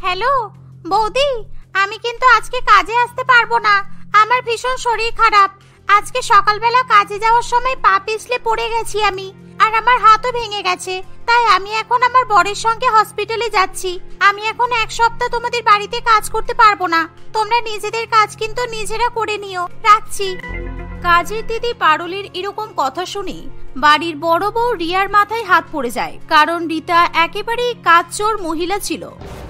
Hello বৌদি, আমি কিন্তু আজকে কাজে আসতে পারবো না। আমার ভীষণ শরীর খারাপ। আজকে সকালবেলা কাজে যাওয়ার সময় পা পিছলে পড়ে গেছি আমি, আর আমার হাতও ভেঙে গেছে। তাই আমি এখন আমার বরের সঙ্গে হসপিটালে যাচ্ছি। আমি এখন 1 সপ্তাহ তোমাদের বাড়িতে কাজ করতে পারবো না। তোমরা নিজেদের কাজ কিন্তু নিজেরা করে নিও। রাখছি। কাজের দিদি পারুলের এরকম কথা শুনে বাড়ির বড় বউ রিয়ার মাথায় হাত পড়ে যায়। কারণ রিতা একেবারেই কাজচোর মহিলা ছিল।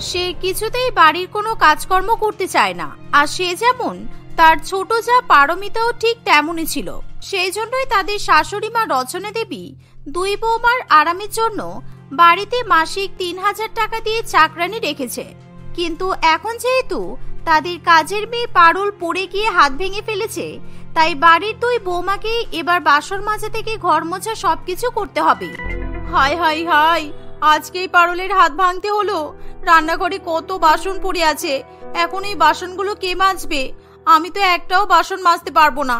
সে কিছুতেই বাড়ির কোনো কাজকর্ম করতে চায় না। আর সে যেমন, তার ছোট যা পারমিতাও ঠিক তেমনই ছিল। সেই জন্যই তাদের শাশুড়ি মা রচনা দেবী দুই বৌমার আরামের জন্য বাড়িতে মাসিক 3000 টাকা দিয়ে চাকরানি রেখেছে। কিন্তু এখন যেহেতু তাদের কাজের মেয়ে পারুল পড়ে গিয়ে হাত ভেঙে ফেলেছে, তাই বাড়ির দুই বৌমাকে এবার বাসন মাজা থেকে ঘর মোছা সবকিছু করতে হবে। হায় হায় হায়, আজকেই পারুলের হাত ভাঙতে হলো। রান্নাঘরে কত বাসন পড়ে আছে, এখন এই বাসনগুলো কে মাজবে? আমি তো একটাও বাসন মাজতে পারবো না।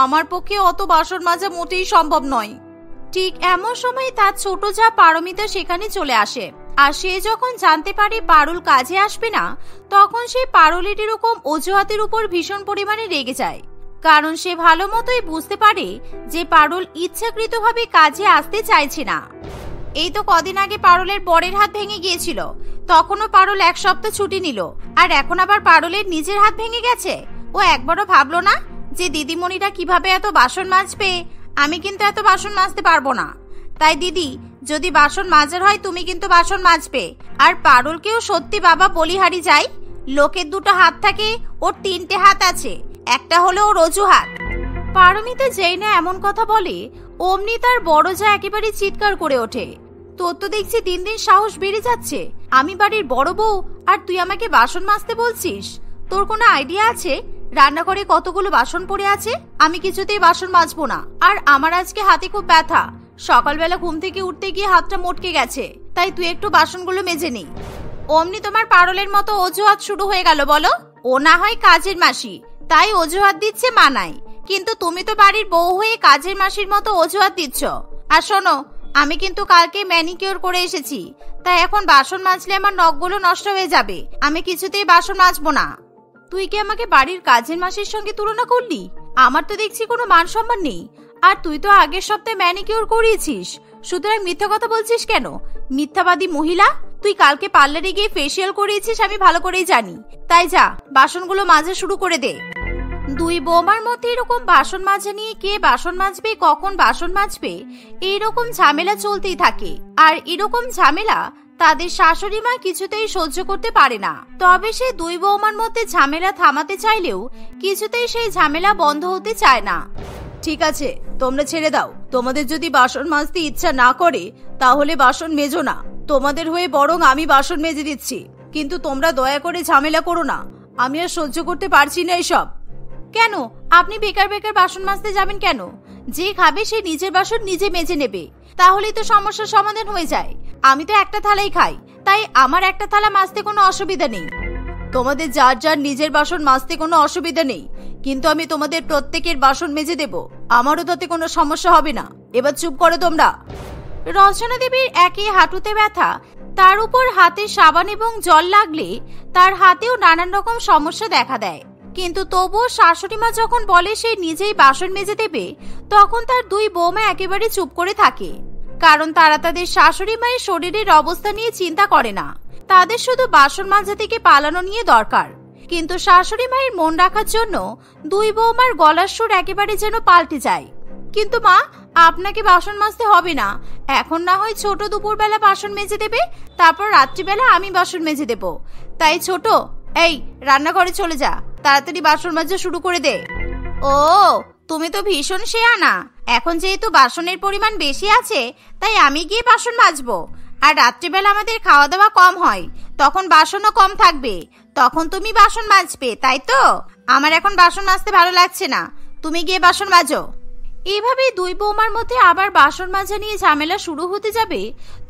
আমার পক্ষে অত বাসন মাজা মোটেই সম্ভব নয়। ঠিক এমন সময় তার ছোট যা পারমিতা সেখানে চলে আসে। আর সে যখন জানতে পারে পারুল কাজে আসবে না, তখন সে পারুলের এরকম অজুহাতের উপর ভীষণ পরিমাণে রেগে যায়। কারণ সে ভালো মতোই বুঝতে পারে যে পারুল ইচ্ছাকৃতভাবে কাজে আসতে চাইছে না। এই তো কদিন আগে পারুলের বরের হাত ভেঙে গিয়েছিল, তখনও পারুল 1 সপ্তাহ ছুটি নিল। আর এখন আবার পারুলের নিজের হাত ভেঙে গেছে। ও একবারও ভাবলো না যে দিদিমণিরা কিভাবে এত বাসন মাজবে? আমি কিন্তু এত বাসন মাজতে পারবো না। তাই দিদি, যদি বাসন মাজার হয় তুমি কিন্তু বাসন মাজবে। আর পারুলকেও সত্যি বাবা বলিহারি যায়, লোকের 2টো হাত থাকে, ওর 3টে হাত আছে, একটা হলো ওর অজুহাত। পারমিতা যেই না এমন কথা বলে, অমনি তার বড় যা একেবারে চিৎকার করে ওঠে, তোর তো দেখছি দিন দিন সাহস বেড়ে যাচ্ছে। আমি বাড়ির বড় বউ, আর তুই আমাকে বাসন মাজতে বলছিস? তোর কোনো আইডিয়া আছে রান্নাঘরে কতগুলো বাসন পড়ে আছে? আমি কিছুতেই বাসন মাজবো না। আর আমার আজকে হাতে খুব ব্যথা, সকালবেলা ঘুম থেকে উঠতে গিয়ে হাতটা মটকে গেছে। তাই তুই একটু বাসনগুলো মেজে নি। অমনি তোমার পারুলের মতো অজুহাত শুরু হয়ে গেল বলো? ও না হয় কাজের মাসি, তাই অজুহাত দিচ্ছে মানায়, কিন্তু তুমি তো বাড়ির বউ হয়ে কাজের মাসির মতো অজুহাত দিচ্ছ। আর শোনো, আমি কিন্তু কালকে ম্যানিকিউর করে এসেছি, তাই এখন বাসন মাজলে আমার নখগুলো নষ্ট হয়ে যাবে। আমি কিছুতেই বাসন মাজবো না। তুই কি আমাকে বাড়ির কাজের মাসির সঙ্গে তুলনা করলি? আমার তো দেখছি কোনো মান সম্মান নেই। আর তুই তো আগের সপ্তাহে ম্যানিকিউর করিয়েছিস, সুতরাং মিথ্যা কথা বলছিস কেন? মিথ্যাবাদী মহিলা! তুই কালকে পার্লারে গিয়ে ফেসিয়াল করিয়েছিস আমি ভালো করেই জানি। তাই যা, বাসনগুলো মাজা শুরু করে দে। দুই বৌমার মধ্যে এরকম বাসন মাজা নিয়ে কে বাসন মাজবে, কখন বাসন মাজবে, এইরকম ঝামেলা চলতেই থাকে। আর এরকম ঝামেলা তাদের শাশুড়ি মা কিছুতেই সহ্য করতে পারে না। তবে সে দুই বৌমার মধ্যে ঝামেলা থামাতে চাইলেও কিছুতেই সেই ঝামেলা বন্ধ হতে চায় না। ঠিক আছে, তোমরা ছেড়ে দাও। তোমাদের যদি বাসন মাজতে ইচ্ছা না করে তাহলে বাসন মেজো না। তোমাদের হয়ে বরং আমি বাসন মেজে দিচ্ছি। কিন্তু তোমরা দয়া করে ঝামেলা করো না, আমি আর সহ্য করতে পারছি না এসব। কেন আপনি বেকার বেকার বাসন মাজতে যাবেন কেন? যে খাবে সে নিজের বাসন নিজে মেজে নেবে, তাহলেই তো সমস্যার সমাধান হয়ে যায়। আমি তো একটা থালাই খাই, তাই আমার একটা থালা মাজতে কোনো অসুবিধা নেই। তোমাদের যার যার নিজের বাসন মাজতে কোনো অসুবিধা নেই, কিন্তু আমি তোমাদের প্রত্যেকের বাসন মেজে দেব। আমারও তাতে কোনো সমস্যা হবে না। এবার চুপ করো তোমরা। রচনা দেবীর একে হাঁটুতে ব্যথা, তার উপর হাতে সাবান এবং জল লাগলে তার হাতেও নানান রকম সমস্যা দেখা দেয়। কিন্তু তবুও শাশুড়ি মা যখন বলে সে নিজেই বাসন মেজে দেবে, তখন তার দুই বৌমা একেবারে চুপ করে থাকে। কারণ তারা তাদের শাশুড়ি মায়ের শরীরের অবস্থা নিয়ে চিন্তা করে না, তাদের শুধু বাসন মাজা থেকে পালানো নিয়ে দরকার। কিন্তু শাশুড়ি মায়ের মন রাখার জন্য দুই বৌমার গলার সুর একেবারে যেন পাল্টে যায়। কিন্তু মা, আপনাকে বাসন মাজতে হবে না। এখন না হয় ছোট দুপুরবেলা বাসন মেজে দেবে, তারপর রাত্রিবেলা আমি বাসন মেজে দেব। তাই ছোট, এই রান্নাঘরে চলে যা, তাড়াতাড়ি বাসন মাজা শুরু করে দে। ও, তুমি তো ভীষণ শেয়ানা। এখন যেহেতু বাসনের পরিমাণ বেশি আছে, তাই আমি গিয়ে বাসন মাজবো। আর রাত্রিবেলা আমাদের খাওয়া দাওয়া কম হয়, তখন বাসনও কম থাকবে, তখন তুমি বাসন মাজবে, তাই তো? আমার এখন বাসন মাজতে ভালো লাগছে না, তুমি গিয়ে বাসন মাজো। এইভাবে দুই বৌমার মধ্যে আবার বাসন মাজা নিয়ে ঝামেলা শুরু হতে যাবে,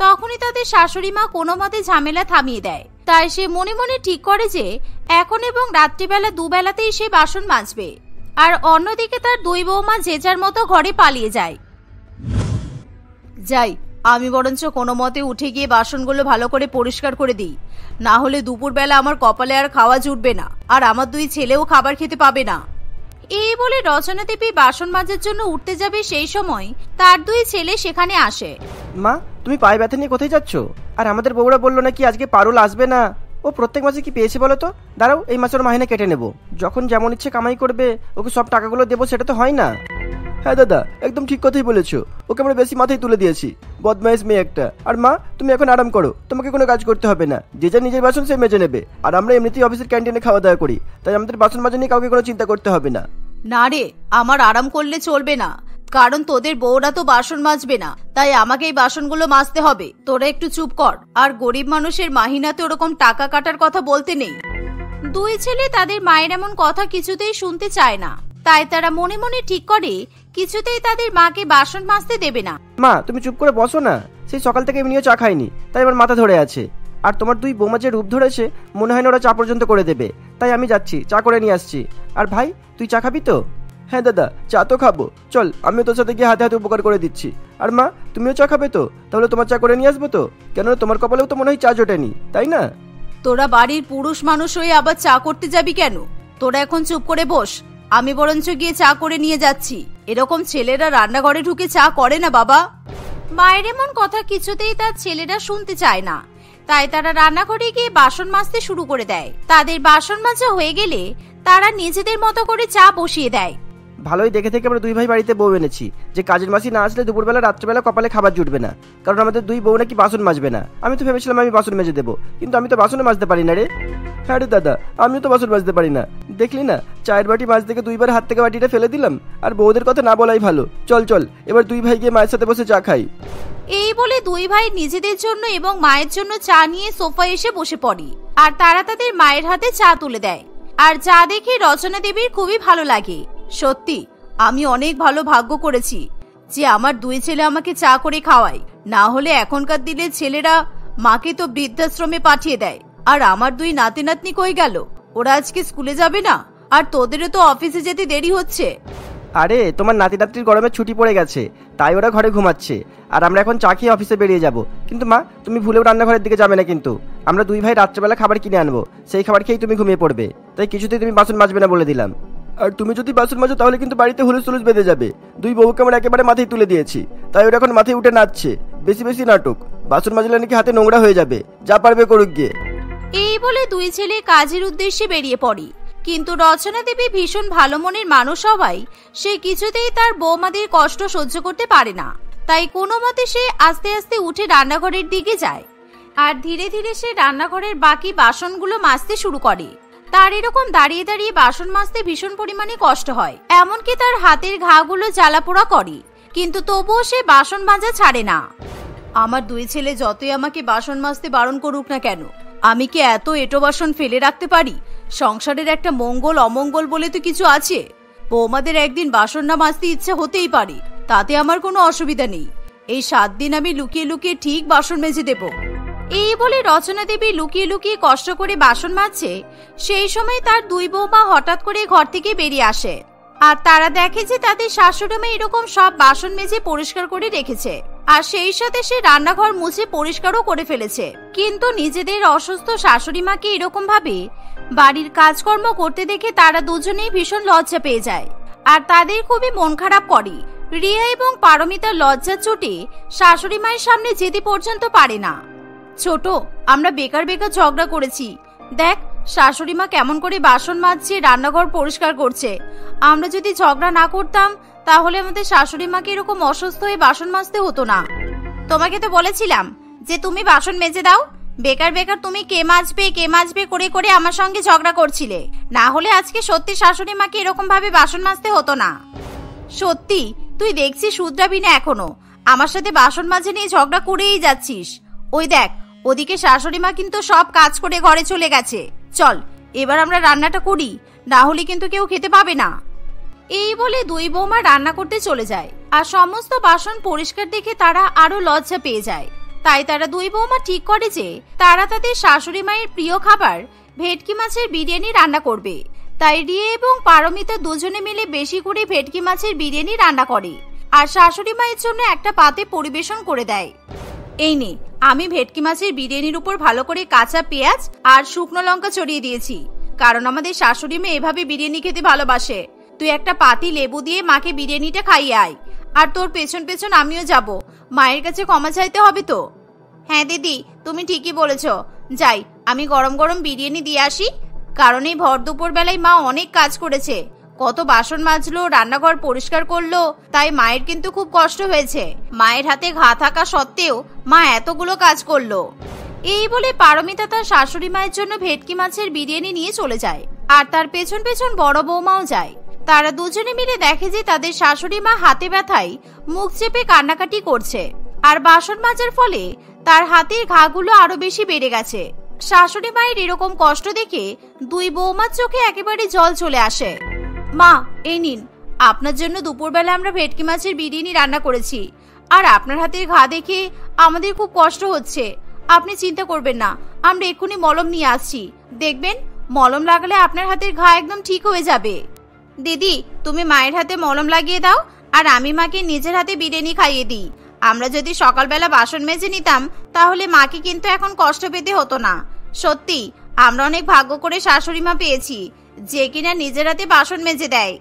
তখনই তাদের শাশুড়ি মা কোনো মতে ঝামেলা থামিয়ে দেয়। তাই সে মনে মনে ঠিক করে যে এখন এবং রাত্রিবেলা দুবেলাতেই সে বাসন মাজবে। আর অন্যদিকে তার দুই বৌমা যে যার মতো ঘরে পালিয়ে যায়। যাই, আমি বরঞ্চ কোনো মতে উঠে গিয়ে বাসনগুলো ভালো করে পরিষ্কার করে দিই, না হলে দুপুরবেলা আমার কপালে আর খাওয়া জুটবে না, আর আমার দুই ছেলেও খাবার খেতে পাবে না। এই বলে রচনা দেবী বাসন মাজার জন্য উঠতে যাবে, সেই সময় তার দুই ছেলে সেখানে আসে। মা, তুমি পায়ে ব্যথা নিয়ে কোথায় যাচ্ছ? আর আমাদের বউরা বললো নাকি আজকে পারুল আসবে না। ও প্রত্যেক মাসে কি পেয়েছে বলো তো? দাঁড়াও, এই মাসের মাহিনা কেটে নেবো, যখন যেমন ইচ্ছে কামাই করবে ওকে সব টাকাগুলো দেবো, সেটা তো হয় না। হ্যাঁ দাদা, একদম ঠিক কথাই বলেছো, ওকে আমরা বেশি মাথায় তুলে দিয়েছি, বদমাইশ মেয়ে একটা। আর মা, তুমি এখন আরাম করো, তোমাকে কোনো কাজ করতে হবে না, যে যা নিজের বাসন সে মেজে নেবে। আর আমরা এমনিতেই অফিসের ক্যান্টিনে খাওয়া দাওয়া করি, তাই আমাদের বাসন মাজা নিয়ে কাউকে কোনো চিন্তা করতে হবে না। না রে, আমার আরাম করলে চলবে না, কারণ তোদের বউরা তো বাসন মাজবে না, তাই আমাকেই বাসনগুলো মাজতে হবে। তোরা একটু চুপ কর, আর গরিব মানুষের মাহিনাতে ওরকম টাকা কাটার কথা বলতে নেই। দুই ছেলে তাদের মায়ের এমন কথা কিছুতেই শুনতে চায় না, তাই তারা মনে মনে ঠিক করে কিছুতেই তাদের মাকে বাসন মাজতে দেবে না। মা, তুমি চুপ করে বসো না, সেই সকাল থেকে এমনিও চা খাইনি, তাই আমার মাথা ধরে আছে। আর তোমার দুই বৌমা যে রূপ ধরেছে, মনে হয় না ওরা চা পর্যন্ত করে দেবে, তাই আমি যাচ্ছি, চা করে নিয়ে আসছি। আর ভাই, তুই চা খাবি তো? হ্যাঁ দাদা, চা তো খাবো, চল আমিও তোর সাথে গিয়ে হাতে হাতে উপকার করে দিচ্ছি। আর মা, তুমিও চা খাবে তো? তাহলে তোমার চা করে নিয়ে আসবো তো, কেননা তোমার কপালেও তো মনে হয় চা জোটেনি, তাই না? তোরা বাড়ির পুরুষ মানুষ হয়ে আবার চা করতে যাবি কেন? তোরা এখন চুপ করে বস, আমি বরঞ্চ গিয়ে চা করে নিয়ে যাচ্ছি। এরকম ছেলেরা রান্নাঘরে ঢুকে চা করে না বাবা। মায়ের এমন কথা কিছুতেই তার ছেলেরা শুনতে চায় না, তাই তারা রান্নাঘরে গিয়ে বাসন মাজতে শুরু করে দেয়। তাদের বাসন মাজা হয়ে গেলে তারা নিজেদের মতো করে চা বসিয়ে দেয়। ভালোই দেখে থেকে আমরা দুই ভাই বাড়িতে বউ এনেছি, যে কাজের মাসি না আসলে দুপুরবেলা রাত্রেবেলা কপালে খাবার জুটবে না, কারণ আমাদের দুই বউ নাকি বাসন মাজবে না। আমি তো ভেবেছিলাম আমি বাসন মেজে দেবো, কিন্তু আমি তো বাসনে মাজতে পারি না রে। হ্যাঁ রে দাদা, আমিও তো বাসন মাজতে পারি না, দেখলি না চায়ের বাটি মাছ থেকে দুইবার হাত থেকে বাটিটা ফেলে দিলাম। আর বউদের কথা না বলাই ভালো, চল চল এবার দুই ভাই গিয়ে মায়ের সাথে বসে চা খাই। এই বলে দুই ভাই নিজেদের জন্য এবং মায়ের জন্য চা নিয়ে সোফায় এসে বসে পড়ে, আর তারা তাদের মায়ের হাতে চা তুলে দেয়। আর চা দেখে রচনা দেবীর খুবই ভালো লাগে। সত্যি আমি অনেক ভালো ভাগ্য করেছি যে আমার দুই ছেলে আমাকে চা করে খাওয়ায়, না হলে এখনকার দিনে ছেলেরা মাকে তো বৃদ্ধাশ্রমে পাঠিয়ে দেয়। আর আমার দুই নাতি নাতনি কই গেল? ওরা আজকে স্কুলে যাবে না, আর তোদেরও তো অফিসে যেতে দেরি হচ্ছে। আরে তোমার নাতি নাতনির গরমে ছুটি পড়ে গেছে, তাই ওরা ঘরে ঘুমাচ্ছে, আর আমরা এখন চা খেয়ে অফিসে বেরিয়ে যাব। কিন্তু মা, তুমি ভুলেও রান্নাঘরের দিকে যাবে না কিন্তু, আমরা দুই ভাই রাত্রেবেলা খাবার কিনে আনবো, সেই খাবার খেয়েই তুমি ঘুমিয়ে পড়বে, তাই কিছুতেই তুমি বাসন মাজবে না বলে দিলাম। আর তুমি যদি বাসন মাজো তাহলে কিন্তু বাড়িতে হুলুস তুলুস বেঁধে যাবে। দুই বউকে আমরা একেবারে মাথায় তুলে দিয়েছি, তাই ওরা এখন মাথায় উঠে নাচছে। বেশি বেশি নাটক, বাসন মাজলে নাকি হাতে নোংরা হয়ে যাবে, যা পারবে করুক গিয়ে। এই বলে দুই ছেলে কাজের উদ্দেশ্যে বেরিয়ে পড়ে। কিন্তু রচনা দেবী ভীষণ ভালো মনের মানুষ হওয়ায় সে কিছুতেই তার বৌমাদের কষ্ট সহ্য করতে পারে না, তাই কোনো মতে সে আস্তে আস্তে উঠে রান্নাঘরের দিকে যায়। আর ধীরে ধীরে সে রান্নাঘরের বাকি বাসনগুলো মাজতে শুরু করে। তার এরকম দাঁড়িয়ে দাঁড়িয়ে বাসন মাজতে ভীষণ পরিমাণে কষ্ট হয়, এমনকি তার হাতের ঘাগুলো জ্বালাপোড়া করে, কিন্তু তবুও সে বাসন মাজা ছাড়ে না। আমার দুই ছেলে যতই আমাকে বাসন মাজতে বারণ করুক না কেন, আমি কি এত এঁটো বাসন ফেলে রাখতে পারি? সংসারের একটা মঙ্গল অমঙ্গল বলে তো কিছু আছে। বৌমাদের একদিন বাসন না মাজতে ইচ্ছা হতেই পারে, তাতে আমার কোনো অসুবিধা নেই। এই 7 দিন আমি লুকিয়ে লুকিয়ে ঠিক বাসন মেজে দেব। এই বলে রচনা দেবী লুকিয়ে লুকিয়ে কষ্ট করে বাসন মাজছে। সেই সময় তার দুই বৌমা হঠাৎ করে ঘর থেকে বেরিয়ে আসে, আর তারা দেখে যে তাদের শাশুড়ি মা এরকম সব বাসন মেজে পরিষ্কার করে রেখেছে, আর সেই সাথে সে রান্নাঘর মুছে পরিষ্কারও করে ফেলেছে। কিন্তু নিজেদের অসুস্থ শাশুড়ি মাকে এরকম ভাবে বাড়ির কাজকর্ম করতে দেখে তারা দুজনেই ভীষণ লজ্জা পেয়ে যায়, আর তাদের খুবই মন খারাপ করে। রিয়া এবং পারমিতা লজ্জার চোটে শাশুড়ি মায়ের সামনে যেতে পর্যন্ত পারে না। ছোট, আমরা বেকার বেকার ঝগড়া করেছি, দেখ শাশুড়ি মা কেমন করে বাসন মাজছে, রান্নাঘর পরিষ্কার করছে। আমরা যদি ঝগড়া না করতাম তাহলে আমাদের শাশুড়ি মাকে এরকম অসুস্থ হয়ে বাসন মাজতে হতো না। তোমাকে তো বলেছিলাম যে তুমি বাসন মেজে দাও, বেকার বেকার তুমি কে মাজবে করে করে আমার সঙ্গে ঝগড়া করছিলে, না হলে আজকে সত্যি শাশুড়ি মাকে এরকম ভাবে বাসন মাজতে হতো না। সত্যি তুই দেখছি শুধরাবি না, এখনো আমার সাথে বাসন মাজে নিয়ে ঝগড়া করেই যাচ্ছিস। ওই দেখ, ওদিকে শাশুড়ি মা কিন্তু সব কাজ করে ঘরে চলে গেছে। চল এবার আমরা রান্নাটা করি, না হলে কিন্তু কেউ খেতে পাবে না। এই বলে দুই বৌমা রান্না করতে চলে যায়, আর সমস্ত বাসন পরিষ্কার দেখে তারা আরো লজ্জা পেয়ে যায়। তাই তারা দুই বৌমা ঠিক করে যে তারা তাদের শাশুড়ি মায়ের প্রিয় খাবার ভেটকি মাছের বিরিয়ানি রান্না করবে। তাই রিয়া এবং পারমিতা দুজনে মিলে বেশি করে ভেটকি মাছের বিরিয়ানি রান্না করে। আর শাশুড়ি মায়ের জন্য একটা পাতে পরিবেশন করে দেয়। এই নে, আমি ভেটকি মাছের বিরিয়ানির উপর ভালো করে কাঁচা পেঁয়াজ আর শুকনো লঙ্কা ছড়িয়ে দিয়েছি, কারণ আমাদের শাশুড়ি মেয়ে এভাবে বিরিয়ানি খেতে ভালোবাসে। তুই একটা পাতি লেবু দিয়ে মাকে বিরিয়ানিটা খাইয়ে আয়, আর তোর পেছন পেছন আমিও যাব। মায়ের কাছে ক্ষমা চাইতে হবে তো। হ্যাঁ দিদি, তুমি ঠিকই বলেছ। যাই, আমি গরম গরম বিরিয়ানি দিয়ে আসি, কারণ এই ভর দুপুর বেলায় মা অনেক কাজ করেছে। কত বাসন মাজলো, রান্নাঘর পরিষ্কার করলো, তাই মায়ের কিন্তু খুব কষ্ট হয়েছে। মায়ের হাতে ঘা থাকা সত্ত্বেও মা এতগুলো কাজ করলো। এই বলে পারমিতা তার শাশুড়ি মায়ের জন্য ভেটকি মাছের বিরিয়ানি নিয়ে চলে যায়, আর তার পেছন পেছন বড় বৌমাও যায়। তারা দুজনে মিলে দেখে যে তাদের শাশুড়ি মা হাতে ব্যথায় মুখ চেপে কান্নাকাটি করছে, আর বাসন মাজার ফলে তার হাতের ঘাগুলো আরো বেশি বেড়ে গেছে। শাশুড়ি মায়ের এরকম কষ্ট দেখে দুই বৌমার চোখে একেবারে জল চলে আসে। মা, এই নিন, আপনার জন্য দুপুরবেলা আমরা ভেটকি মাছের বিরিয়ানি রান্না করেছি, আর আপনার হাতের ঘা দেখে আমাদের খুব কষ্ট হচ্ছে। আপনি চিন্তা করবেন না, আমরা এক্ষুনি মলম নিয়ে আসছি। দেখবেন, মলম লাগালে আপনার হাতের ঘা একদম ঠিক হয়ে যাবে। দিদি, তুমি মায়ের হাতে মলম লাগিয়ে দাও, আর আমি মাকে নিজের হাতে বিরিয়ানি খাইয়ে দিই। আমরা যদি সকালবেলা বাসন মেজে নিতাম, তাহলে মাকে কিন্তু এখন কষ্ট পেতে হতো না। সত্যি, আমরা অনেক ভাগ্য করে শাশুড়ি মা পেয়েছি, যে কিনা নিজের হাতে বাসন মেজে দেয়।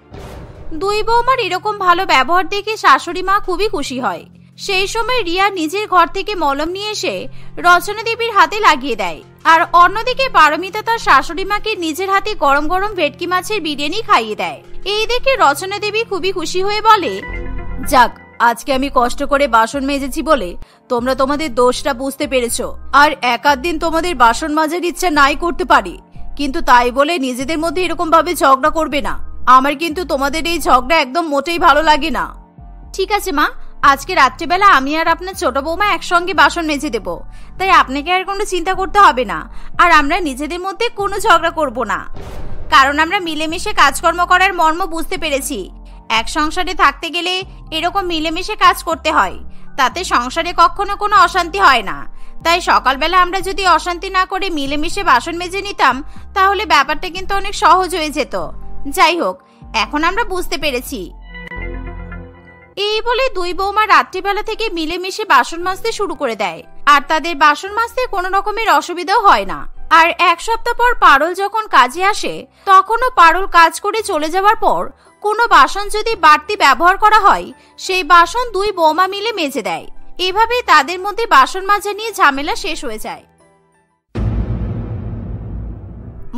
দুই বৌমার এরকম ভালো ব্যবহার দেখে শাশুড়ি মা খুবই খুশি হয়। সেই সময় রিয়া নিজের ঘর থেকে মলম নিয়ে এসে রচনা দেবীর হাতে লাগিয়ে দেয়, আর অন্যদিকে পারমিতা তার শাশুড়ি মাকে নিজের হাতে গরম গরম ভেটকি মাছের বিরিয়ানি খাইয়ে দেয়। এই দেখে রচনা দেবী খুবই খুশি হয়ে বলে, যাক, আজকে আমি কষ্ট করে বাসন মেজেছি বলে তোমরা তোমাদের দোষটা বুঝতে পেরেছো। আর এক আধ দিন তোমাদের বাসন মাজার ইচ্ছা নাই করতে পারি, কিন্তু তাই বলে নিজেদের মধ্যে এরকম ভাবে ঝগড়া করবে না। আমার কিন্তু তোমাদের এই ঝগড়া একদম মোটেই ভালো লাগে না। ঠিক আছে মা, আজকে রাত্রিবেলা আমি আর আপনার ছোট বৌমা একসঙ্গে বাসন মেজে দেব, তাই আপনাকে আর কোনো চিন্তা করতে হবে না। আর আমরা নিজেদের মধ্যে কোনো ঝগড়া করব না, কারণ আমরা মিলেমিশে কাজকর্ম করার মর্ম বুঝতে পেরেছি। এক সংসারে থাকতে গেলে এরকম মিলেমিশে কাজ করতে হয়, তাতে সংসারে কখনো কোনো অশান্তি হয় না। তাই সকালবেলা আমরা যদি অশান্তি না করে মিলেমিশে বাসন মেজে নিতাম, তাহলে ব্যাপারটা কিন্তু অনেক সহজ হয়ে যেত। যাই হোক, এখন আমরা বুঝতে পেরেছি। এই বলে দুই বৌমা রাত্রিবেলা থেকে মিলেমিশে বাসন মাজতে শুরু করে দেয়, আর তাদের বাসন মাজতে কোনো রকমের অসুবিধাও হয় না। আর এক সপ্তাহ পর পারুল যখন কাজে আসে, তখনও পারুল কাজ করে চলে যাওয়ার পর কোনো বাসন যদি বাড়তি ব্যবহার করা হয়, সেই বাসন দুই বৌমা মিলে মেজে দেয়। এভাবে তাদের মধ্যে বাসন মাজা নিয়ে ঝামেলা শেষ হয়ে যায়।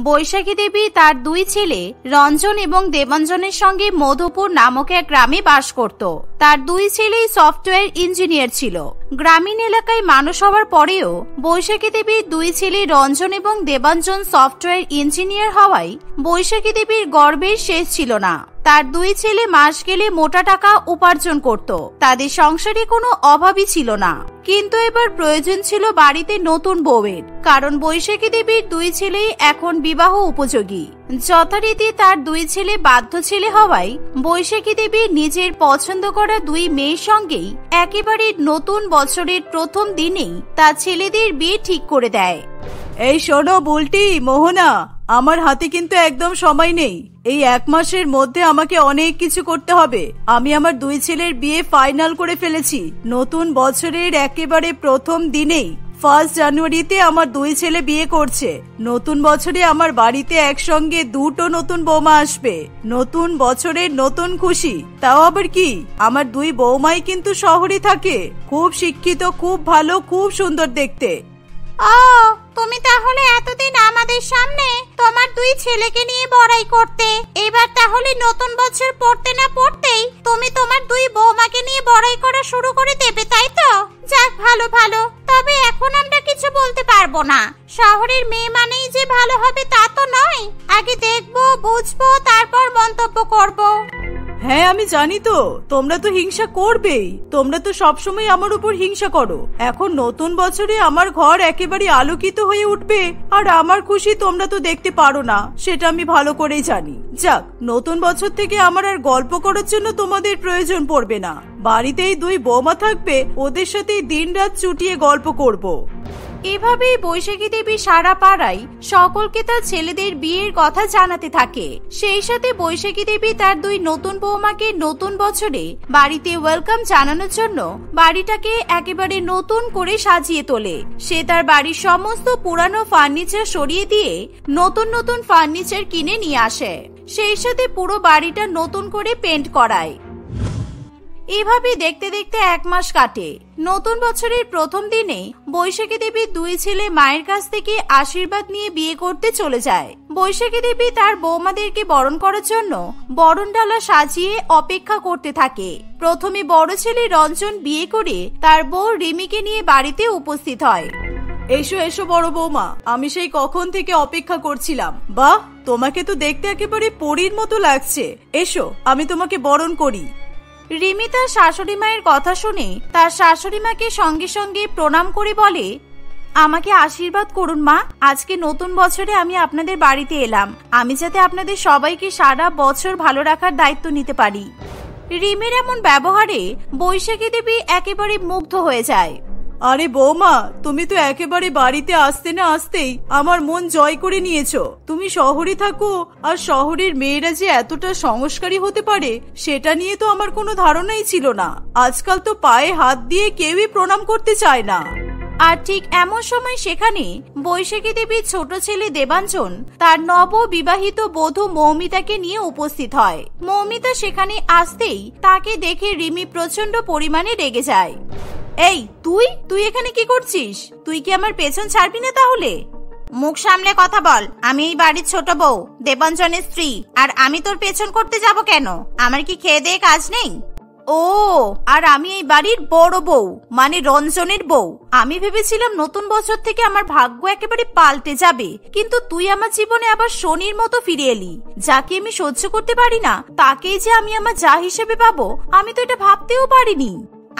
বৈশাখী দেবী তার দুই ছেলে রঞ্জন এবং দেবাঞ্জনের সঙ্গে মধুপুর নামক এক গ্রামে বাস করত। তার দুই ছেলেই সফটওয়্যার ইঞ্জিনিয়ার ছিল। গ্রামীণ এলাকায় মানুষ হওয়ার পরেও বৈশাখী দেবীর দুই ছেলে রঞ্জন এবং দেবাঞ্জন সফটওয়্যার ইঞ্জিনিয়ার হওয়ায় বৈশাখী দেবীর গর্বের শেষ ছিল না। তার দুই ছেলে মাস গেলে মোটা টাকা উপার্জন করত, তাদের সংসারে কোনো অভাবই ছিল না। কিন্তু এবার প্রয়োজন ছিল বাড়িতে নতুন বউয়ের, কারণ বৈশাখী দেবীর দুই ছেলেই এখন বিবাহ উপযোগী। যথারীতি তার দুই ছেলে বাধ্য ছেলে হওয়ায় বৈশাখী দেবী নিজের পছন্দ করা দুই মেয়ের সঙ্গেই একেবারে নতুন বছরের প্রথম দিনেই তার ছেলেদের বিয়ে ঠিক করে দেয়। এই শোনো বুলটি, মোহনা, আমার হাতে কিন্তু একদম সময় নেই। এই এক মাসের মধ্যে আমাকে অনেক কিছু করতে হবে। আমি আমার দুই ছেলের বিয়ে ফাইনাল করে ফেলেছি। নতুন বছরের একেবারে প্রথম দিনেই 1 জানুয়ারিতে আমার দুই ছেলে বিয়ে করছে। নতুন বছরে আমার বাড়িতে একসঙ্গে দুটো নতুন বৌমা আসবে। নতুন বছরের নতুন খুশি। তাও আবার কি, আমার দুই বৌমাই কিন্তু শহরে থাকে, খুব শিক্ষিত, খুব ভালো, খুব সুন্দর দেখতে। ও, তুমি তাহলে এতদিন আমাদের সামনে তোমার দুই ছেলেকে নিয়ে বড়াই করতে, এবার তাহলে নতুন বছর পড়তে না পড়তেই তুমি তোমার দুই বৌমাকে নিয়ে বড়াই করা শুরু করে দেবে, তাই তো? যাক, ভালো ভালো। তবে এখন আমরা কিছু বলতে পারবো না। শহরের মেয়ে মানেই যে ভালো হবে তা তো নয়। আগে দেখবো, বুঝবো, তারপর মন্তব্য করবো। হ্যাঁ, আমি জানি তো, তোমরা তো হিংসা করবেই। তোমরা তো সবসময় আমার উপর হিংসা করো। এখন নতুন বছরে আমার ঘর একেবারে আলোকিত হয়ে উঠবে, আর আমার খুশি তোমরা তো দেখতে পারো না, সেটা আমি ভালো করেই জানি। যাক, নতুন বছর থেকে আমার আর গল্প করার জন্য তোমাদের প্রয়োজন পড়বে না। বাড়িতেই দুই বৌমা থাকবে, ওদের সাথে দিন রাত চুটিয়ে গল্প করব। এভাবেই বৈশাখী দেবী সারা পাড়ায় সকলকে তার ছেলেদের বিয়ের কথা জানাতে থাকে। সেই সাথে বৈশাখী দেবী তার দুই নতুন বৌমাকে নতুন বছরে বাড়িতে ওয়েলকাম জানানোর জন্য বাড়িটাকে একেবারে নতুন করে সাজিয়ে তোলে। সে তার বাড়ির সমস্ত পুরানো ফার্নিচার সরিয়ে দিয়ে নতুন নতুন ফার্নিচার কিনে নিয়ে আসে। সেই সাথে পুরো বাড়িটা নতুন করে পেইন্ট করায়। এভাবে দেখতে দেখতে 1 মাস কাটে। নতুন বছরের প্রথম দিনে বৈশাখী দেবী দুই ছেলে মায়ের কাছ থেকে আশীর্বাদ নিয়ে বিয়ে করতে চলে যায়। বৈশাখী দেবী তার বৌমাদেরকে বরণ করার জন্য বরণ ডালা সাজিয়ে অপেক্ষা করতে থাকে। প্রথমে বড় ছেলে রঞ্জন বিয়ে করে তার বউ রিমিকে নিয়ে বাড়িতে উপস্থিত হয়। এসো এসো বড় বৌমা, আমি সেই কখন থেকে অপেক্ষা করছিলাম। বাহ, তোমাকে তো দেখতে একেবারে পরীর মতো লাগছে। এসো, আমি তোমাকে বরণ করি। রিমি তার শাশুড়ি মায়ের কথা শুনে তার শাশুড়ি মাকে সঙ্গে সঙ্গে প্রণাম করে বলে, আমাকে আশীর্বাদ করুন মা। আজকে নতুন বছরে আমি আপনাদের বাড়িতে এলাম, আমি যাতে আপনাদের সবাইকে সারা বছর ভালো রাখার দায়িত্ব নিতে পারি। রিমির এমন ব্যবহারে বৈশাখী দেবী একেবারে মুগ্ধ হয়ে যায়। আরে বৌমা, তুমি তো একেবারে বাড়িতে আসতে না আসতেই আমার মন জয় করে নিয়েছো। তুমি শহরে থাকো, আর শহরের মেয়েরা যে এতটা সংস্কারী হতে পারে সেটা নিয়ে তো আমার কোনো ধারণাই ছিল না। আজকাল তো পায়ে হাত দিয়ে কেউই প্রণাম করতে চায় না। আর ঠিক এমন সময় সেখানে বৈশাখী দেবীর ছোট ছেলে দেবাঞ্জন তার নব বিবাহিত বধূ মৌমিতাকে নিয়ে উপস্থিত হয়। মৌমিতা সেখানে আসতেই তাকে দেখে রিমি প্রচন্ড পরিমাণে রেগে যায়। এই তুই এখানে কি করছিস? তুই কি আমার পেছন ছাড়বি না তাহলে? মুখ সামলে কথা বল। আমি এই বাড়ির ছোট বউ, দেবাঞ্জনের স্ত্রী, আর আমি তোর পেছন করতে যাব কেন? আমার কি খেয়ে দেয়ে কাজ নেই? ও, আর আমি এই বাড়ির বড় বউ, মানে রঞ্জনের বউ। আমি ভেবেছিলাম নতুন বছর থেকে আমার ভাগ্য একেবারে পাল্টে যাবে, কিন্তু তুই আমার জীবনে আবার শনির মতো ফিরে এলি। যাকে আমি সহ্য করতে পারি না তাকেই যে আমি আমার যা হিসেবে পাবো, আমি তো এটা ভাবতেও পারিনি।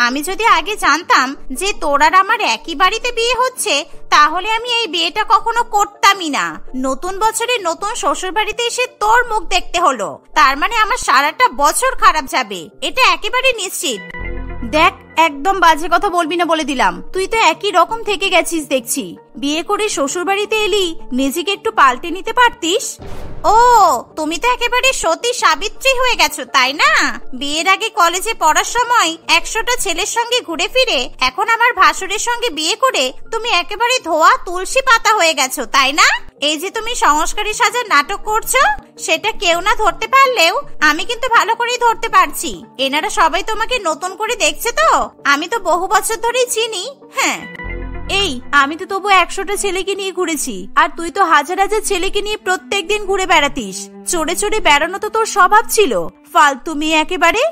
আমি যদি আগে জানতাম যে তোর আর আমার একই বাড়িতে বিয়ে হচ্ছে, তাহলে আমি এই বিয়েটা কখনো করতামই না। নতুন বছরে নতুন শ্বশুর বাড়িতে এসে তোর মুখ দেখতে হলো, তার মানে আমার সারাটা বছর খারাপ যাবে, এটা একেবারে নিশ্চিত। দেখ, একদম বাজে কথা বলবি না বলে দিলাম। তুই তো একই রকম থেকে গেছিস দেখছি। বিয়ে করে শ্বশুর বাড়িতে এলি, নিজেকে একটু পাল্টে নিতে পারতিস। ও, তুমি তো একেবারে সতী সাবিত্রী হয়ে গেছো, তাই না? বিয়ের আগে কলেজে পড়ার সময় 100টা ছেলের সঙ্গে ঘুরে ফিরে এখন আমার ভাসুরের সঙ্গে বিয়ে করে তুমি একেবারে ধোয়া তুলসী পাতা হয়ে গেছো, তাই না? এই যে তুমি সংস্কারী সাজার নাটক করছো, সেটা কেউ না ধরতে পারলেও আমি কিন্তু ভালো করেই ধরতে পারছি। এনারা সবাই তোমাকে নতুন করে দেখছে তো, আমি তো বহু বছর ধরেই চিনি। হ্যাঁ, এই আমি তো তবু 100টা ছেলেকে নিয়ে ঘুরেছি, আর তুই তো হাজার হাজার ছেলেকে নিয়ে প্রত্যেক দিন ঘুরে বেড়াতিস। চড়ে চড়ে বেড়ানো তো তোর স্বভাব ছিল, ফালতু মেয়ে একেবারে।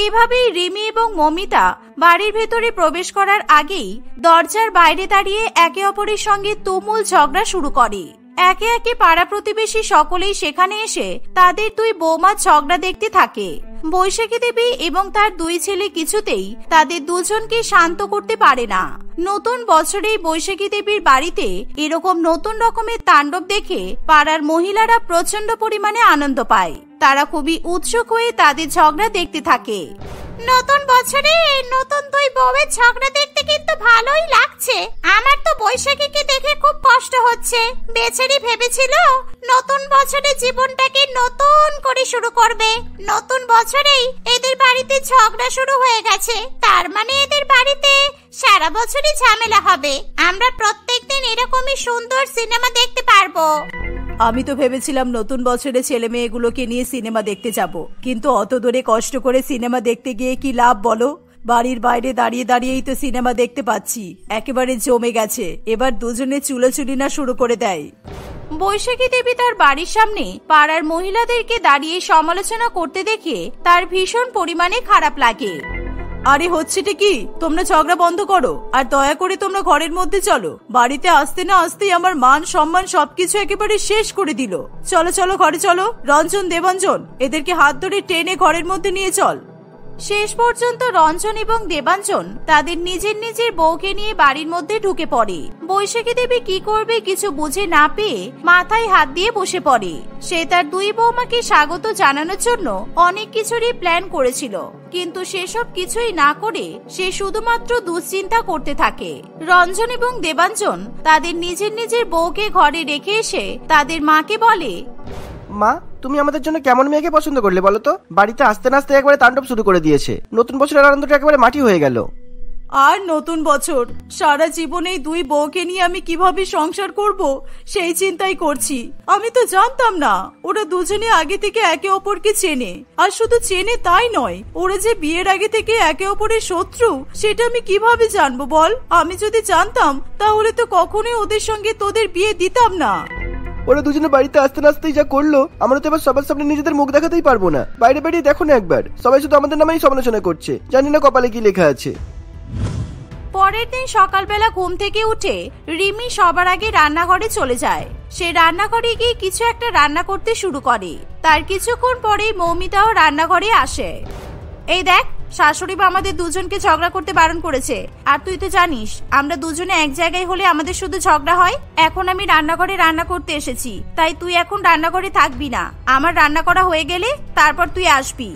এভাবেই রিমি এবং মমিতা বাড়ির ভেতরে প্রবেশ করার আগেই দরজার বাইরে দাঁড়িয়ে একে অপরের সঙ্গে তুমুল ঝগড়া শুরু করে। একে একে পাড়া প্রতিবেশী সকলেই সেখানে এসে তাদের দুই বৌমা ঝগড়া দেখতে থাকে। বৈশাখী দেবী এবং তার দুই ছেলে কিছুতেই তাদের দুজনকে শান্ত করতে পারে না। নতুন বছরেই বৈশাখী দেবীর বাড়িতে এরকম নতুন রকমের তাণ্ডব দেখে পাড়ার মহিলারা প্রচন্ড পরিমাণে আনন্দ পায়। তারা খুবই উৎসুক হয়ে তাদের ঝগড়া দেখতে থাকে। নতুন বছরে নতুন দুই বউয়ের ঝগড়া দেখতে কিন্তু ভালোই লাগছে। আমার তো বৈশাখীকে দেখে খুব কষ্ট হচ্ছে। বেচারি ভেবেছিল নতুন বছরে জীবনটাকে নতুন করে শুরু করবে, নতুন বছরেই এদের বাড়িতে ঝগড়া শুরু হয়ে গেছে। তার মানে এদের বাড়িতে সারা বছরই ঝামেলা হবে। আমরা প্রত্যেকদিন এরকমই সুন্দর সিনেমা দেখতে পারবো। আমি তো ভেবেছিলাম নতুন বছরে ছেলে মেয়েগুলোকে নিয়ে সিনেমা দেখতে যাব, কিন্তু অত দূরে কষ্ট করে সিনেমা দেখতে গিয়ে কি লাভ বলো? বাড়ির বাইরে দাঁড়িয়ে দাঁড়িয়েই তো সিনেমা দেখতে পাচ্ছি। একেবারে জমে গেছে। এবার দুজনে চুলোচুলি না শুরু করে দেয়। বৈশাখী দেবী তার বাড়ির সামনে পাড়ার মহিলাদেরকে দাঁড়িয়ে সমালোচনা করতে দেখে তার ভীষণ পরিমাণে খারাপ লাগে। আরে হচ্ছেটা কি? তোমরা ঝগড়া বন্ধ করো, আর দয়া করে তোমরা ঘরের মধ্যে চলো। বাড়িতে আসতে না আসতেই আমার মান সম্মান সবকিছু একেবারে শেষ করে দিল। চলো চলো ঘরে চলো। রঞ্জন, দেবাঞ্জন, এদেরকে হাত ধরে টেনে ঘরের মধ্যে নিয়ে চল। শেষ পর্যন্ত রঞ্জন এবং দেবাঞ্জন তাদের নিজের নিজের বউকে নিয়ে বাড়ির মধ্যে ঢুকে পড়ে। বৈশাখী দেবী কি করবে কিছু বুঝে না পেয়ে মাথায় হাত দিয়ে বসে পড়ে। সে তার দুই বৌমাকে স্বাগত জানানোর জন্য অনেক কিছুরই প্ল্যান করেছিল, কিন্তু সেসব কিছুই না করে সে শুধুমাত্র দুশ্চিন্তা করতে থাকে। রঞ্জন এবং দেবাঞ্জন তাদের নিজের নিজের বউকে ঘরে রেখে এসে তাদের মাকে বলে, মা, তুমি আমাদের জন্য কেমন মেয়েকে পছন্দ করলে বলো তো? বাড়িতে আসতে না আসতে একবারে তাণ্ডব শুরু করে দিয়েছে। নতুন বছরের আনন্দটা একেবারে মাটি হয়ে গেল। আর নতুন বছর, সারা জীবনে দুই বউকে নিয়ে আমি কিভাবে সংসার করব সেই চিন্তাই করছি। আমি তো জানতাম না ওরা দুজনে আগে থেকে একে অপরকে চেনে, আর শুধু চেনে তাই নয়, ওরা যে বিয়ের আগে থেকে একে অপরের শত্রু সেটা আমি কিভাবে জানবো বল? আমি যদি জানতাম তাহলে তো কখনোই ওদের সঙ্গে তোদের বিয়ে দিতাম না। ওরা দুজনে বাড়িতে আসতে না আসতেই যা করলো, আমরা তো এবার সবার সামনে নিজেদের মুখ দেখাতেই পারবো না। বাইরে বেরিয়ে দেখো না একবার, সবাই শুধু আমাদের নামেই সমালোচনা করছে, জানি না কপালে কি লেখা আছে। পরের দিন সকালবেলা ঘুম থেকে উঠে রিমি সবার আগে রান্নাঘরে চলে যায়। সে রান্নাঘরে গিয়ে কিছু একটা রান্না করতে শুরু করে। তার কিছুক্ষণ পরেই মৌমিতাও রান্নাঘরে আসে। এই দেখ, শাশুড়ি বা আমাদের দুজনকে ঝগড়া করতে বারণ করেছে, আর তুই তো জানিস আমরা দুজনে এক জায়গায় হলে আমাদের শুধু ঝগড়া হয়। এখন আমি রান্নাঘরে রান্না করতে এসেছি, তাই তুই এখন রান্নাঘরে থাকবি না। আমার রান্না করা হয়ে গেলে তারপর তুই আসবি।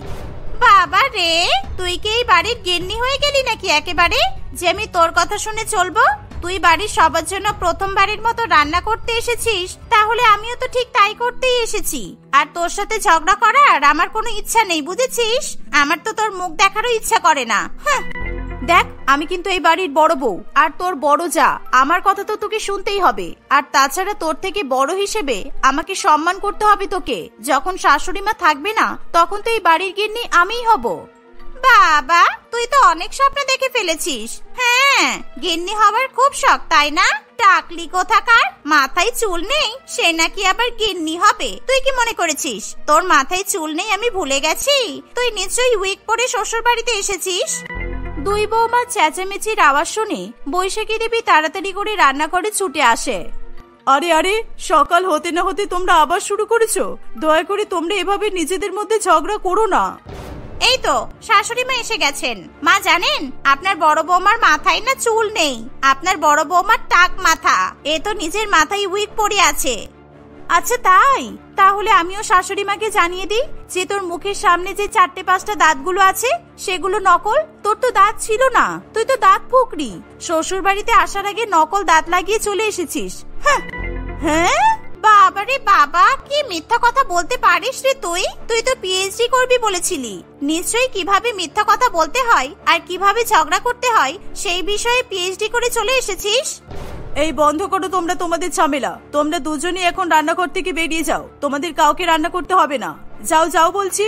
বাবা রে, তুই কি এই বাড়ির গিন্নি হয়ে গেলি নাকি একেবারে, যে আমি তোর কথা শুনে চলবো? তুই বাড়ির সবার জন্য প্রথমবারের মতো রান্না করতে এসেছিস, তাহলে আমিও তো ঠিক তাই করতেই এসেছি। আর তোর সাথে ঝগড়া করার আমার কোনো ইচ্ছা নেই, বুঝেছিস? আমার তো তোর মুখ দেখারও ইচ্ছা করে না। দেখ, আমি কিন্তু এই বাড়ির বড় বউ আর তোর বড় যা, আমার কথা তো তোকে শুনতেই হবে। আর তাছাড়া তোর থেকে বড় হিসেবে আমাকে সম্মান করতে হবে তোকে। যখন শাশুড়ি মা থাকবে না তখন তো এই বাড়ির গিন্নি আমিই হব। বাবা, তুই তো অনেক স্বপ্ন দেখে ফেলেছিস। হ্যাঁ, গিন্নি হবার খুব শখ, তাই না? টাকলি কোথাকার, মাথায় চুল নেই, সে নাকি আবার গিন্নি হবে। তুই কি মনে করেছিস তোর মাথায় চুল নেই আমি ভুলে গেছি? তুই নিশ্চয়ই উইক পরে শ্বশুর বাড়িতে এসেছিস। দুই বৌমার চেঁচামেচির আওয়াজ শুনে বৈশাখী দেবী তাড়াতাড়ি করে রান্না করে ছুটে আসে। আরে আরে, সকাল হতে না হতে তোমরা আবার শুরু করেছো? দয়া করে তোমরা এভাবে নিজেদের মধ্যে ঝগড়া করো না। এই তো শাশুড়ি মা এসে গেছেন। মা জানেন, আপনার বড় বৌমার মাথায় না চুল নেই, আপনার বড় বৌমার টাক মাথা। এ তো নিজের মাথায় উইক পরে আছে। আচ্ছা তাই? তাহলে আমিও শাশুড়ি মাকে জানিয়ে দিই যে তোর মুখের সামনে যে 4-5টা দাঁতগুলো আছে সেগুলো নকল। তোর তো দাঁত ছিল না, তুই তো দাঁত ফুকরি। শ্বশুর বাড়িতে আসার আগে নকল দাঁত লাগিয়ে চলে এসেছিস। হ্যাঁ বাবারে বাবা, কি মিথ্যা কথা বলতে পারিস রে তুই? তুই তো পিএইচডি করবি বলেছিলি, নিশ্চয়ই কিভাবে মিথ্যা কথা বলতে হয় আর কিভাবে ঝগড়া করতে হয় সেই বিষয়ে পিএইচডি করে চলে এসেছিস। এই বন্ধ করো তোমরা তোমাদের ঝামেলা। তোমরা দুজনেই এখন রান্নাঘর থেকে বেরিয়ে যাও, তোমাদের কাউকে রান্না করতে হবে না। যাও যাও বলছি।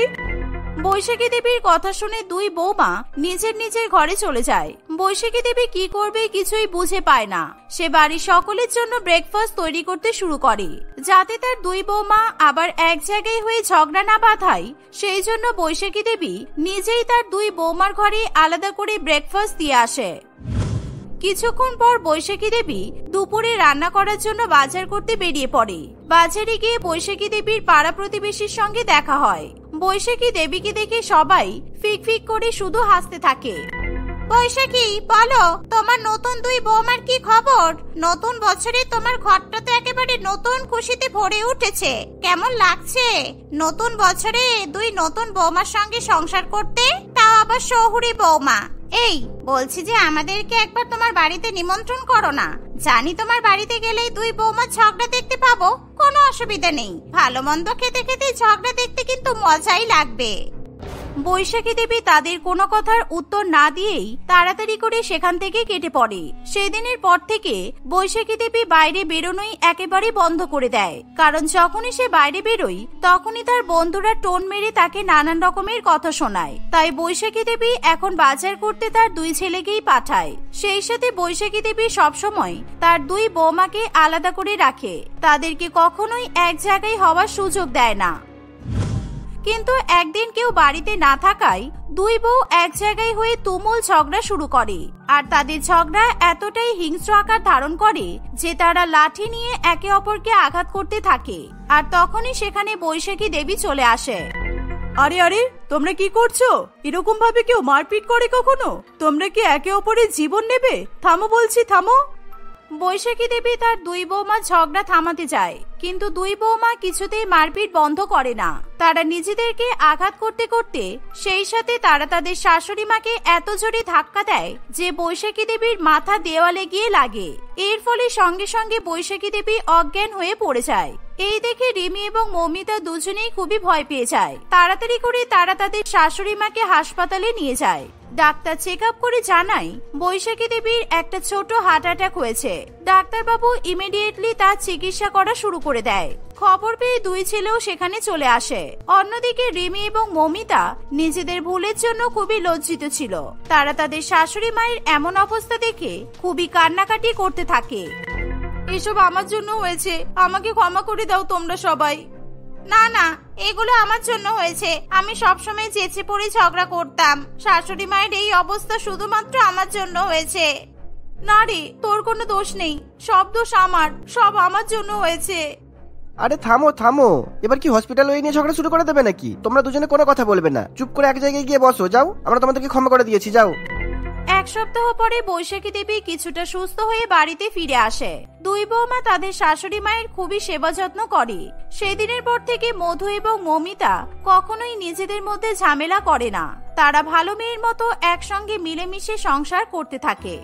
বৈশাখী দেবীর কথা শুনে দুই বৌমা নিজের নিজের ঘরে চলে যায়। বৈশাখী দেবী কি করবে কিছুই বুঝে পায় না। সে বাড়ির সকলের জন্য ব্রেকফাস্ট তৈরি করতে শুরু করে, যাতে তার দুই বৌমা আবার এক জায়গায় হয়ে ঝগড়া না বাঁধায়। সেই জন্য বৈশাখী দেবী নিজেই তার দুই বৌমার ঘরে আলাদা করে ব্রেকফাস্ট দিয়ে আসে। কিছুক্ষণ পর বৈশাখী দেবী দুপুরে রান্না করার জন্য বাজার করতে বেরিয়ে পড়ে। বাজারে গিয়ে বৈশাখী দেবীর পাড়া প্রতিবেশীর সঙ্গে দেখা হয়। বৈশাখী দেবীকে দেখে সবাই ফিক ফিক করে শুধু হাসতে থাকে। বৈশাখী, বলো তোমার নতুন দুই বৌমার কি খবর? নতুন বছরে তোমার ঘরটা তো একেবারে নতুন খুশিতে ভরে উঠেছে। কেমন লাগছে নতুন বছরে দুই নতুন বৌমার সঙ্গে সংসার করতে, তাও আবার শহুরে বৌমা? এই বলছি যে আমাদেরকে একবার তোমার বাড়িতে নিমন্ত্রণ করো না। জানি তোমার বাড়িতে গেলেই দুই বৌমার ঝগড়া দেখতে পাবো, কোনো অসুবিধা নেই। ভালো মন্দ খেতে খেতে ঝগড়া দেখতে কিন্তু মজাই লাগবে। বৈশাখী দেবী তাদের কোনো কথার উত্তর না দিয়েই তাড়াতাড়ি করে সেখান থেকে কেটে পড়ে। সেদিনের পর থেকে বৈশাখী দেবী বাইরে বেরোনোই একেবারে বন্ধ করে দেয়, কারণ যখনই সে বাইরে বেরোয় তখনই তার বন্ধুরা টোন মেরে তাকে নানান রকমের কথা শোনায়। তাই বৈশাখী দেবী এখন বাজার করতে তার দুই ছেলেকেই পাঠায়। সেই সাথে বৈশাখী দেবী সবসময় তার দুই বৌমাকে আলাদা করে রাখে, তাদেরকে কখনোই এক জায়গায় হওয়ার সুযোগ দেয় না। কিন্তু একদিন কেউ বাড়িতে না থাকায় দুই বউ এক জায়গায় হয়ে তুমুল ঝগড়া শুরু করে। আর তাদের ঝগড়া এতটাই হিংস্র আকার ধারণ করে যে তারা লাঠি নিয়ে একে অপরকে আঘাত করতে থাকে। আর তখনই সেখানে বৈশাখী দেবী চলে আসে। আরে আরে, তোমরা কি করছো? এরকম ভাবে কেউ মারপিট করে কখনো? তোমরা কি একে অপরের জীবন নেবে? থামো বলছি, থামো। বৈশাখী দেবী তার দুই বৌমা ঝগড়া থামাতে চায়, কিন্তু দুই বৌমা কিছুতেই মারপিট বন্ধ করে না। তারা নিজেদেরকে আঘাত করতে করতে সেই সাথে তারা তাদের শাশুড়ি মাকে এত জোরে ধাক্কা দেয় যে বৈশাখী দেবীর মাথা দেওয়ালে গিয়ে লাগে। এর ফলে সঙ্গে সঙ্গে বৈশাখী দেবী অজ্ঞান হয়ে পড়ে যায়। এই দেখে রিমি এবং মৌমিতা দুজনেই খুবই ভয় পেয়ে যায়। তাড়াতাড়ি করে তারা তাদের শাশুড়ি মাকে হাসপাতালে নিয়ে যায়। ডাক্তার চেক আপ করে জানায় বৈশাখী দেবীর একটা ছোট হার্ট অ্যাটাক হয়েছে। ডাক্তারবাবু ইমিডিয়েটলি তার চিকিৎসা করা শুরু করে দেয়। খবর পেয়ে দুই ছেলেও সেখানে চলে আসে। অন্যদিকে রিমি এবং মৌমিতা নিজেদের ভুলের জন্য খুবই লজ্জিত ছিল। তারা তাদের শাশুড়ি মায়ের এমন অবস্থা দেখে খুবই কান্নাকাটি করতে থাকে। এসব আমার জন্য হয়েছে, আমাকে ক্ষমা করে দাও তোমরা সবাই। না না, এগুলো আমার জন্য হয়েছে। আমি সবসময় চেঁচে পড়ে ঝগড়া করতাম। শাশুড়ি মায়ের এই অবস্থা শুধুমাত্র আমার জন্য হয়েছে। না রে, তোর কোনো দোষ নেই, সব দোষ আমার, সব আমার জন্য হয়েছে। আরে থামো থামো, এবার কি হসপিটাল ওই নিয়ে ঝগড়া শুরু করে দেবে নাকি? তোমরা দুজনে কোনো কথা বলবে না, চুপ করে এক জায়গায় গিয়ে বসো। যাও, আমরা তোমাদেরকে ক্ষমা করে দিয়েছি, যাও। এক সপ্তাহ পরে বৈশাখী দেবী কিছুটা সুস্থ হয়ে বাড়িতে ফিরে আসে। দুই বৌমা তাদের শাশুড়ি মায়ের খুবই সেবা যত্ন করে। সেদিনের পর থেকে মধু এবং মৌমিতা কখনোই নিজেদের মধ্যে ঝামেলা করে না। তারা ভালো মেয়ের মতো একসঙ্গে মিলেমিশে সংসার করতে থাকে।